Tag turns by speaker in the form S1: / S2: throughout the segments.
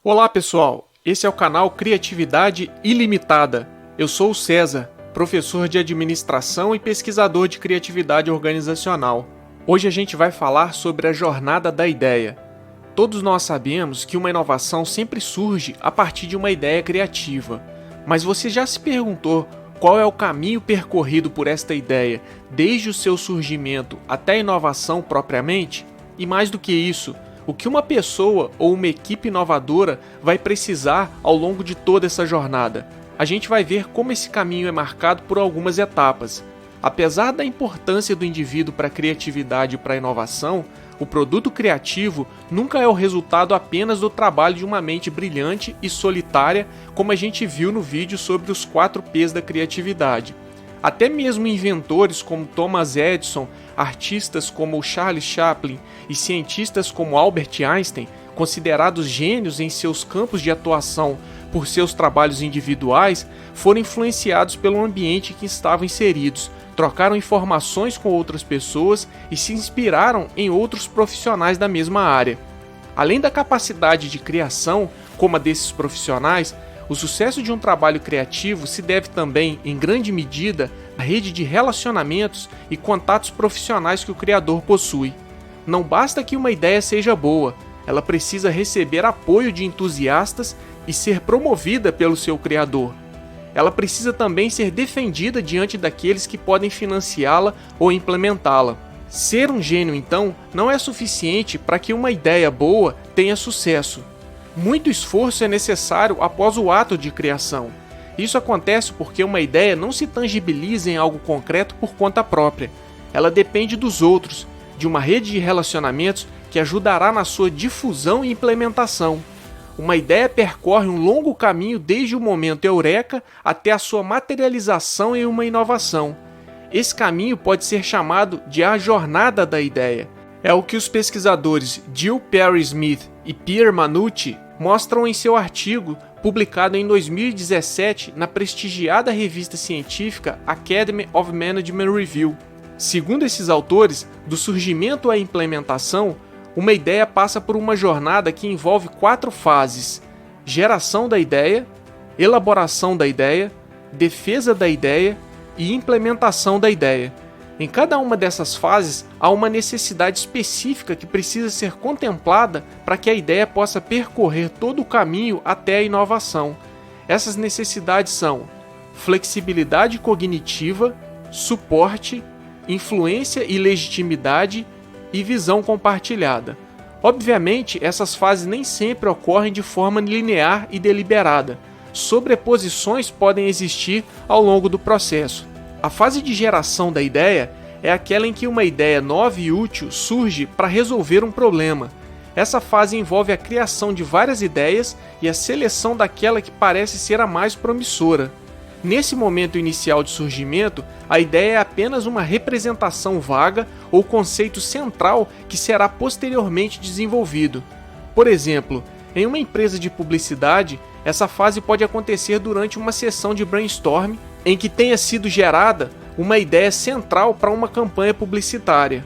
S1: Olá pessoal, esse é o canal Criatividade Ilimitada. Eu sou o César, professor de administração e pesquisador de criatividade organizacional. Hoje a gente vai falar sobre a jornada da ideia. Todos nós sabemos que uma inovação sempre surge a partir de uma ideia criativa. Mas você já se perguntou qual é o caminho percorrido por esta ideia, desde o seu surgimento até a inovação propriamente? E mais do que isso, o que uma pessoa ou uma equipe inovadora vai precisar ao longo de toda essa jornada? A gente vai ver como esse caminho é marcado por algumas etapas. Apesar da importância do indivíduo para a criatividade e para a inovação, o produto criativo nunca é o resultado apenas do trabalho de uma mente brilhante e solitária, como a gente viu no vídeo sobre os 4 P's da criatividade. Até mesmo inventores como Thomas Edison, artistas como Charles Chaplin e cientistas como Albert Einstein, considerados gênios em seus campos de atuação por seus trabalhos individuais, foram influenciados pelo ambiente em que estavam inseridos, trocaram informações com outras pessoas e se inspiraram em outros profissionais da mesma área. Além da capacidade de criação, como a desses profissionais, o sucesso de um trabalho criativo se deve também, em grande medida, à rede de relacionamentos e contatos profissionais que o criador possui. Não basta que uma ideia seja boa, ela precisa receber apoio de entusiastas e ser promovida pelo seu criador. Ela precisa também ser defendida diante daqueles que podem financiá-la ou implementá-la. Ser um gênio, então, não é suficiente para que uma ideia boa tenha sucesso. Muito esforço é necessário após o ato de criação. Isso acontece porque uma ideia não se tangibiliza em algo concreto por conta própria. Ela depende dos outros, de uma rede de relacionamentos que ajudará na sua difusão e implementação. Uma ideia percorre um longo caminho desde o momento eureka até a sua materialização em uma inovação. Esse caminho pode ser chamado de a jornada da ideia. É o que os pesquisadores Jill Perry Smith e Pierre Manucci mostram em seu artigo publicado em 2017 na prestigiada revista científica Academy of Management Review. Segundo esses autores, do surgimento à implementação, uma ideia passa por uma jornada que envolve 4 fases: geração da ideia, elaboração da ideia, defesa da ideia e implementação da ideia. Em cada uma dessas fases, há uma necessidade específica que precisa ser contemplada para que a ideia possa percorrer todo o caminho até a inovação. Essas necessidades são flexibilidade cognitiva, suporte, influência e legitimidade e visão compartilhada. Obviamente, essas fases nem sempre ocorrem de forma linear e deliberada. Sobreposições podem existir ao longo do processo. A fase de geração da ideia é aquela em que uma ideia nova e útil surge para resolver um problema. Essa fase envolve a criação de várias ideias e a seleção daquela que parece ser a mais promissora. Nesse momento inicial de surgimento, a ideia é apenas uma representação vaga ou conceito central que será posteriormente desenvolvido. Por exemplo, em uma empresa de publicidade, essa fase pode acontecer durante uma sessão de brainstorm em que tenha sido gerada uma ideia central para uma campanha publicitária.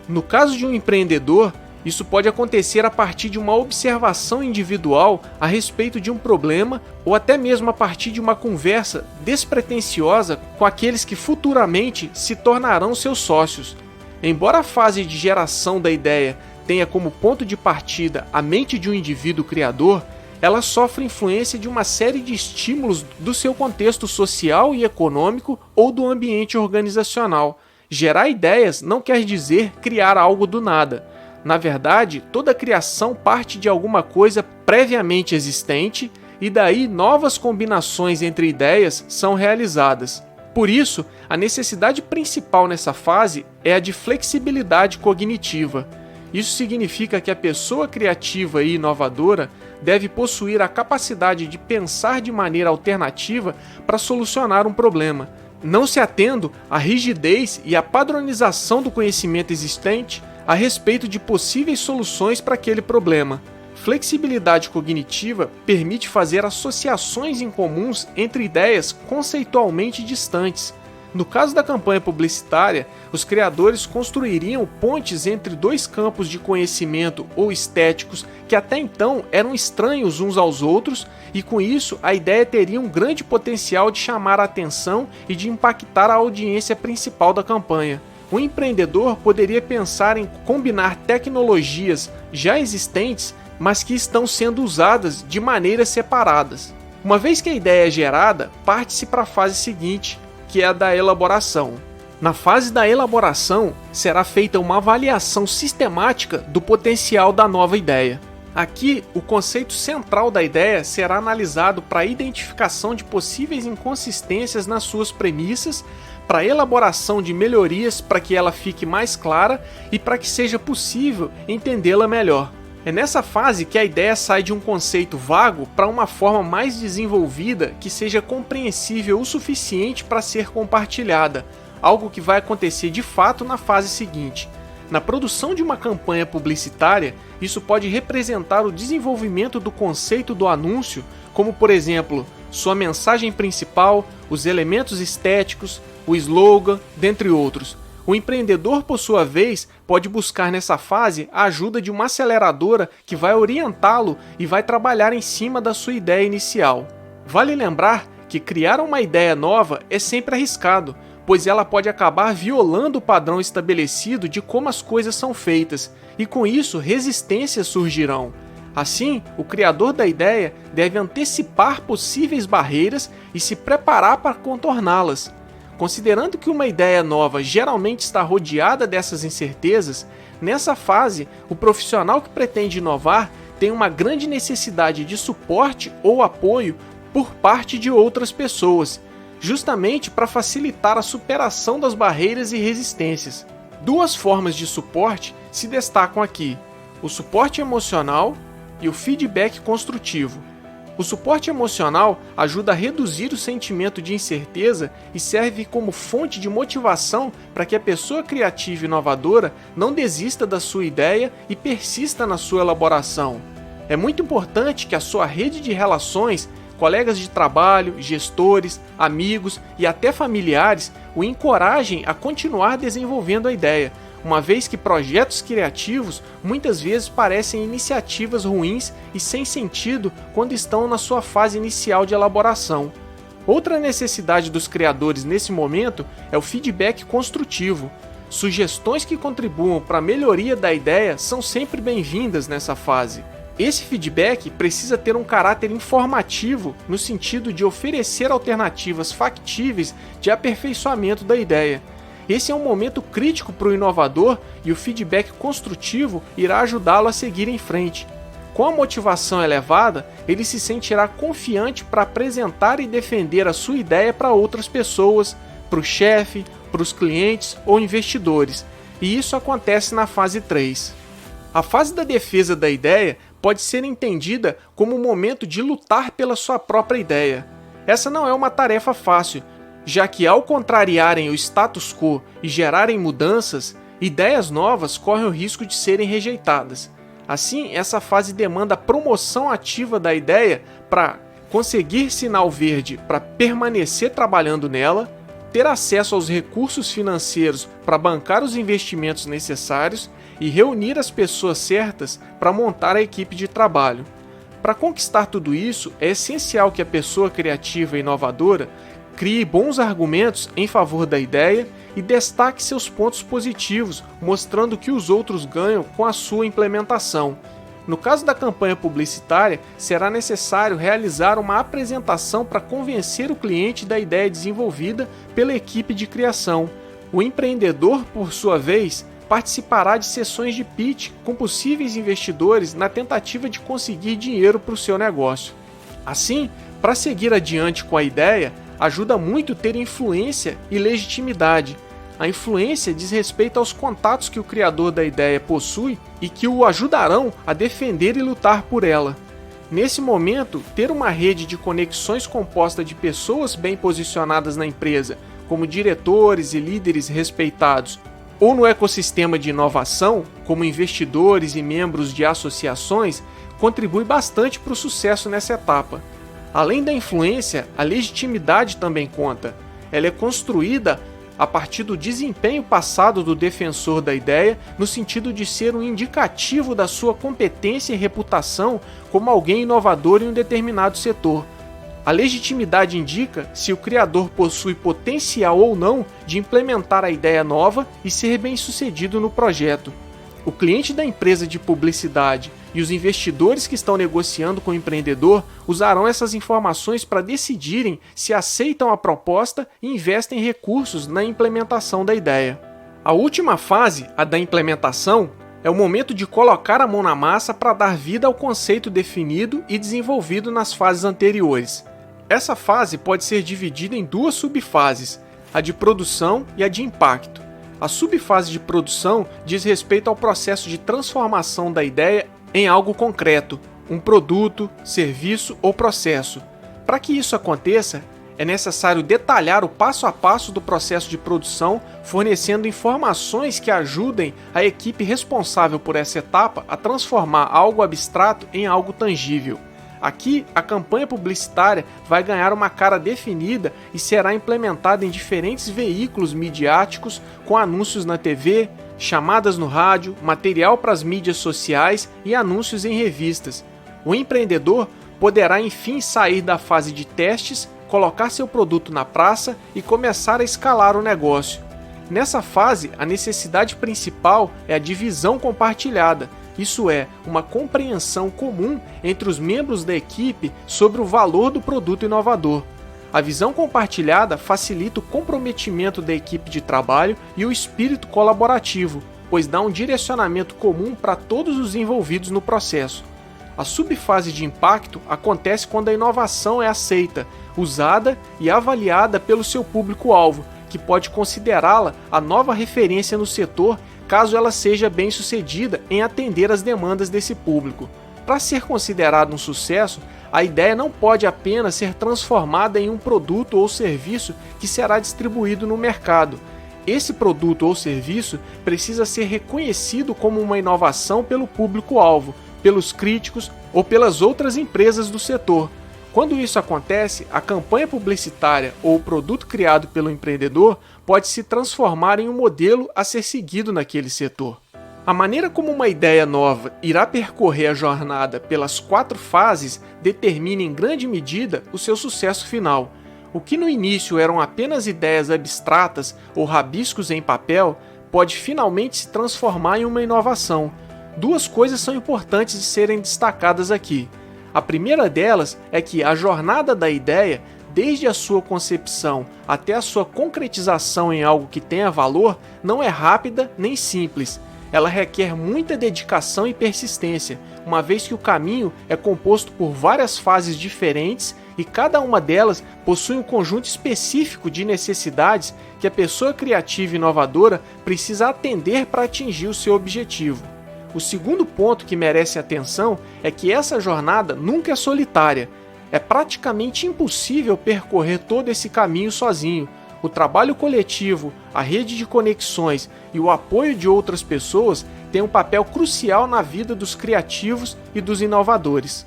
S1: No caso de um empreendedor, isso pode acontecer a partir de uma observação individual a respeito de um problema ou até mesmo a partir de uma conversa despretensiosa com aqueles que futuramente se tornarão seus sócios. Embora a fase de geração da ideia tenha como ponto de partida a mente de um indivíduo criador, ela sofre influência de uma série de estímulos do seu contexto social e econômico ou do ambiente organizacional. Gerar ideias não quer dizer criar algo do nada. Na verdade, toda criação parte de alguma coisa previamente existente e daí novas combinações entre ideias são realizadas. Por isso, a necessidade principal nessa fase é a de flexibilidade cognitiva. Isso significa que a pessoa criativa e inovadora deve possuir a capacidade de pensar de maneira alternativa para solucionar um problema, não se atendo à rigidez e à padronização do conhecimento existente a respeito de possíveis soluções para aquele problema. Flexibilidade cognitiva permite fazer associações incomuns entre ideias conceitualmente distantes. No caso da campanha publicitária, os criadores construiriam pontes entre dois campos de conhecimento ou estéticos que até então eram estranhos uns aos outros, e com isso a ideia teria um grande potencial de chamar a atenção e de impactar a audiência principal da campanha. O empreendedor poderia pensar em combinar tecnologias já existentes, mas que estão sendo usadas de maneiras separadas. Uma vez que a ideia é gerada, parte-se para a fase seguinte, que é a da elaboração. Na fase da elaboração, será feita uma avaliação sistemática do potencial da nova ideia. Aqui, o conceito central da ideia será analisado para a identificação de possíveis inconsistências nas suas premissas, para a elaboração de melhorias para que ela fique mais clara e para que seja possível entendê-la melhor. É nessa fase que a ideia sai de um conceito vago para uma forma mais desenvolvida que seja compreensível o suficiente para ser compartilhada, algo que vai acontecer de fato na fase seguinte. Na produção de uma campanha publicitária, isso pode representar o desenvolvimento do conceito do anúncio, como por exemplo, sua mensagem principal, os elementos estéticos, o slogan, dentre outros. O empreendedor, por sua vez, pode buscar nessa fase a ajuda de uma aceleradora que vai orientá-lo e vai trabalhar em cima da sua ideia inicial. Vale lembrar que criar uma ideia nova é sempre arriscado, pois ela pode acabar violando o padrão estabelecido de como as coisas são feitas, e com isso resistências surgirão. Assim, o criador da ideia deve antecipar possíveis barreiras e se preparar para contorná-las. Considerando que uma ideia nova geralmente está rodeada dessas incertezas, nessa fase, o profissional que pretende inovar tem uma grande necessidade de suporte ou apoio por parte de outras pessoas, justamente para facilitar a superação das barreiras e resistências. Duas formas de suporte se destacam aqui: o suporte emocional e o feedback construtivo. O suporte emocional ajuda a reduzir o sentimento de incerteza e serve como fonte de motivação para que a pessoa criativa e inovadora não desista da sua ideia e persista na sua elaboração. É muito importante que a sua rede de relações, colegas de trabalho, gestores, amigos e até familiares o encorajem a continuar desenvolvendo a ideia, uma vez que projetos criativos muitas vezes parecem iniciativas ruins e sem sentido quando estão na sua fase inicial de elaboração. Outra necessidade dos criadores nesse momento é o feedback construtivo. Sugestões que contribuam para a melhoria da ideia são sempre bem-vindas nessa fase. Esse feedback precisa ter um caráter informativo no sentido de oferecer alternativas factíveis de aperfeiçoamento da ideia. Esse é um momento crítico para o inovador e o feedback construtivo irá ajudá-lo a seguir em frente. Com a motivação elevada, ele se sentirá confiante para apresentar e defender a sua ideia para outras pessoas, para o chefe, para os clientes ou investidores, e isso acontece na fase 3. A fase da defesa da ideia pode ser entendida como um momento de lutar pela sua própria ideia. Essa não é uma tarefa fácil, já que ao contrariarem o status quo e gerarem mudanças, ideias novas correm o risco de serem rejeitadas. Assim, essa fase demanda a promoção ativa da ideia para conseguir sinal verde para permanecer trabalhando nela, ter acesso aos recursos financeiros para bancar os investimentos necessários e reunir as pessoas certas para montar a equipe de trabalho. Para conquistar tudo isso, é essencial que a pessoa criativa e inovadora crie bons argumentos em favor da ideia e destaque seus pontos positivos, mostrando que os outros ganham com a sua implementação. No caso da campanha publicitária, será necessário realizar uma apresentação para convencer o cliente da ideia desenvolvida pela equipe de criação. O empreendedor, por sua vez, participará de sessões de pitch com possíveis investidores na tentativa de conseguir dinheiro para o seu negócio. Assim, para seguir adiante com a ideia, ajuda muito ter influência e legitimidade. A influência diz respeito aos contatos que o criador da ideia possui e que o ajudarão a defender e lutar por ela. Nesse momento, ter uma rede de conexões composta de pessoas bem posicionadas na empresa, como diretores e líderes respeitados, ou no ecossistema de inovação, como investidores e membros de associações, contribui bastante para o sucesso nessa etapa. Além da influência, a legitimidade também conta. ela é construída a partir do desempenho passado do defensor da ideia, no sentido de ser um indicativo da sua competência e reputação como alguém inovador em um determinado setor. A legitimidade indica se o criador possui potencial ou não de implementar a ideia nova e ser bem-sucedido no projeto. O cliente da empresa de publicidade e os investidores que estão negociando com o empreendedor usarão essas informações para decidirem se aceitam a proposta e investem recursos na implementação da ideia. A última fase, a da implementação, é o momento de colocar a mão na massa para dar vida ao conceito definido e desenvolvido nas fases anteriores. Essa fase pode ser dividida em duas subfases, a de produção e a de impacto. A subfase de produção diz respeito ao processo de transformação da ideia em algo concreto, um produto, serviço ou processo. Para que isso aconteça, é necessário detalhar o passo a passo do processo de produção, fornecendo informações que ajudem a equipe responsável por essa etapa a transformar algo abstrato em algo tangível. Aqui, a campanha publicitária vai ganhar uma cara definida e será implementada em diferentes veículos midiáticos, com anúncios na TV, chamadas no rádio, material para as mídias sociais e anúncios em revistas. O empreendedor poderá enfim sair da fase de testes, colocar seu produto na praça e começar a escalar o negócio. Nessa fase, a necessidade principal é a divisão compartilhada. Isso é, uma compreensão comum entre os membros da equipe sobre o valor do produto inovador. A visão compartilhada facilita o comprometimento da equipe de trabalho e o espírito colaborativo, pois dá um direcionamento comum para todos os envolvidos no processo. A subfase de impacto acontece quando a inovação é aceita, usada e avaliada pelo seu público-alvo, que pode considerá-la a nova referência no setor caso ela seja bem-sucedida em atender às demandas desse público. Para ser considerado um sucesso, a ideia não pode apenas ser transformada em um produto ou serviço que será distribuído no mercado. Esse produto ou serviço precisa ser reconhecido como uma inovação pelo público-alvo, pelos críticos ou pelas outras empresas do setor. Quando isso acontece, a campanha publicitária ou o produto criado pelo empreendedor pode se transformar em um modelo a ser seguido naquele setor. A maneira como uma ideia nova irá percorrer a jornada pelas 4 fases determina em grande medida o seu sucesso final. O que no início eram apenas ideias abstratas ou rabiscos em papel pode finalmente se transformar em uma inovação. 2 coisas são importantes de serem destacadas aqui. A primeira delas é que a jornada da ideia, desde a sua concepção até a sua concretização em algo que tenha valor, não é rápida nem simples. Ela requer muita dedicação e persistência, uma vez que o caminho é composto por várias fases diferentes e cada uma delas possui um conjunto específico de necessidades que a pessoa criativa e inovadora precisa atender para atingir o seu objetivo. O segundo ponto que merece atenção é que essa jornada nunca é solitária. É praticamente impossível percorrer todo esse caminho sozinho. O trabalho coletivo, a rede de conexões e o apoio de outras pessoas têm um papel crucial na vida dos criativos e dos inovadores.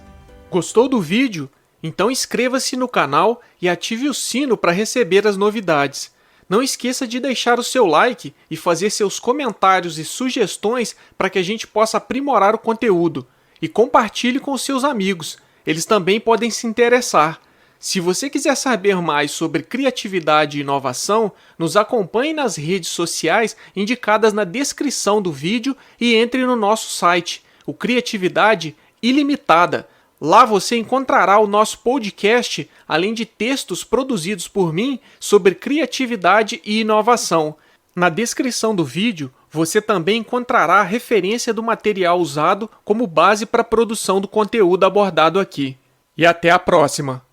S1: Gostou do vídeo? Então inscreva-se no canal e ative o sino para receber as novidades. Não esqueça de deixar o seu like e fazer seus comentários e sugestões para que a gente possa aprimorar o conteúdo. E compartilhe com seus amigos, eles também podem se interessar. Se você quiser saber mais sobre criatividade e inovação, nos acompanhe nas redes sociais indicadas na descrição do vídeo e entre no nosso site, o Criatividade Ilimitada. Lá você encontrará o nosso podcast, além de textos produzidos por mim sobre criatividade e inovação. Na descrição do vídeo, você também encontrará a referência do material usado como base para a produção do conteúdo abordado aqui. E até a próxima!